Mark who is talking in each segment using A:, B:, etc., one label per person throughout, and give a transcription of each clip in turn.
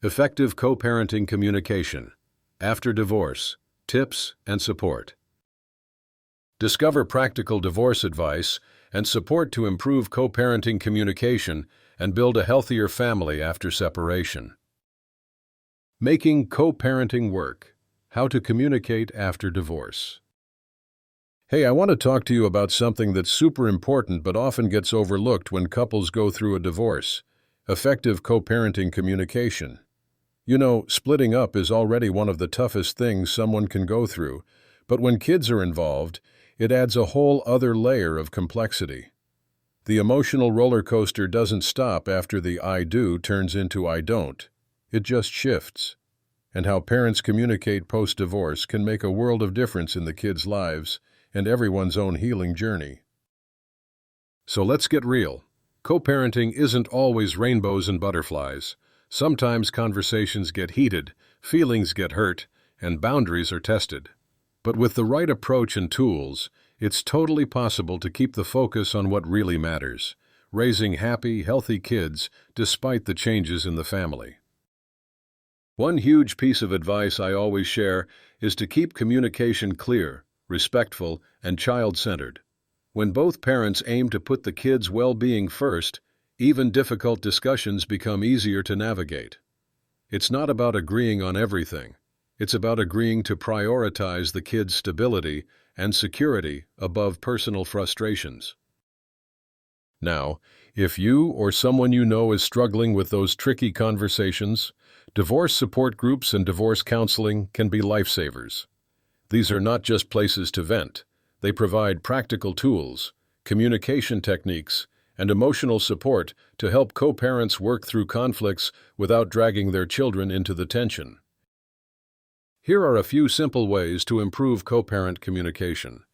A: Effective co-parenting communication. After divorce, tips and support. Discover practical divorce advice and support to improve co-parenting communication and build a healthier family after separation. Making co-parenting work. How to communicate after divorce. Hey, I want to talk to you about something that's super important but often gets overlooked when couples go through a divorce. Effective co-parenting communication. You know, splitting up is already one of the toughest things someone can go through, but when kids are involved, it adds a whole other layer of complexity. The emotional roller coaster doesn't stop after the I do turns into I don't. It just shifts. And how parents communicate post-divorce can make a world of difference in the kids' lives and everyone's own healing journey. So let's get real. Co-parenting isn't always rainbows and butterflies. Sometimes conversations get heated, feelings get hurt, and boundaries are tested. But with the right approach and tools, it's totally possible to keep the focus on what really matters, raising happy, healthy kids despite the changes in the family. One huge piece of advice I always share is to keep communication clear, respectful, and child-centered. When both parents aim to put the kids' well-being first, even difficult discussions become easier to navigate. It's not about agreeing on everything. It's about agreeing to prioritize the kids' stability and security above personal frustrations. Now, if you or someone you know is struggling with those tricky conversations, divorce support groups and divorce counseling can be lifesavers. These are not just places to vent. They provide practical tools, communication techniques, and emotional support to help co-parents work through conflicts without dragging their children into the tension. Here are a few simple ways to improve co-parent communication.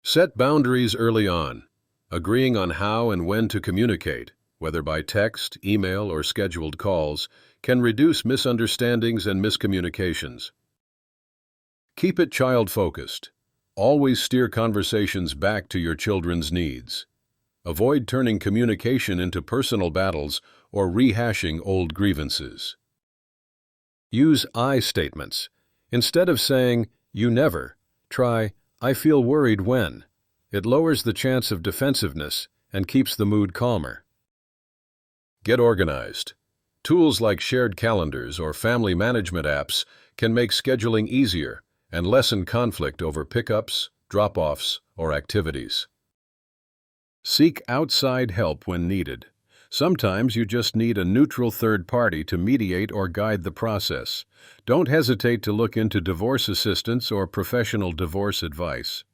A: Set boundaries early on. Agreeing on how and when to communicate, whether by text, email, or scheduled calls, can reduce misunderstandings and miscommunications. Keep it child-focused. Always steer conversations back to your children's needs. Avoid turning communication into personal battles or rehashing old grievances. Use I statements. Instead of saying, "you never," try, "I feel worried when." It lowers the chance of defensiveness and keeps the mood calmer. Get organized. Tools like shared calendars or family management apps can make scheduling easier and lessen conflict over pickups, drop-offs, or activities. Seek outside help when needed. Sometimes you just need a neutral third party to mediate or guide the process. Don't hesitate to look into divorce assistance or professional divorce advice.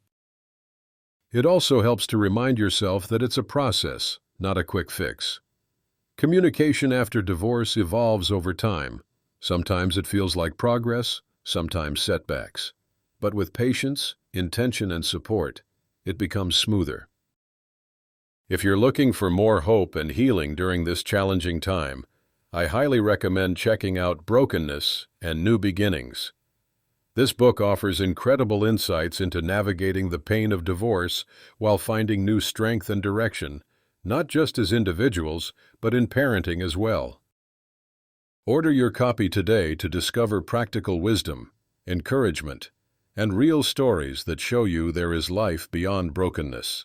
A: It also helps to remind yourself that it's a process, not a quick fix. Communication after divorce evolves over time. Sometimes it feels like progress, sometimes setbacks. But with patience, intention, and support, it becomes smoother. If you're looking for more hope and healing during this challenging time, I highly recommend checking out Brokenness and New Beginnings. This book offers incredible insights into navigating the pain of divorce while finding new strength and direction, not just as individuals, but in parenting as well. Order your copy today to discover practical wisdom, encouragement, and real stories that show you there is life beyond brokenness.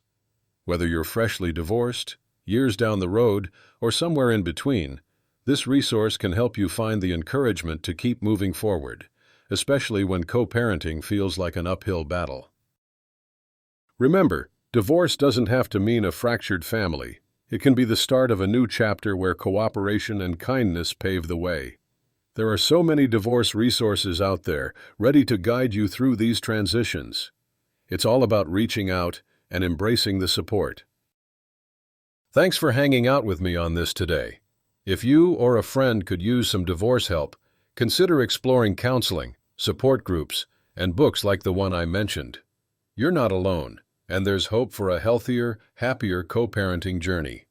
A: Whether you're freshly divorced, years down the road, or somewhere in between, this resource can help you find the encouragement to keep moving forward, especially when co-parenting feels like an uphill battle. Remember, divorce doesn't have to mean a fractured family. It can be the start of a new chapter where cooperation and kindness pave the way. There are so many divorce resources out there, ready to guide you through these transitions. It's all about reaching out and embracing the support. Thanks for hanging out with me on this today. If you or a friend could use some divorce help, consider exploring counseling, support groups, and books like the one I mentioned. You're not alone, and there's hope for a healthier, happier co-parenting journey.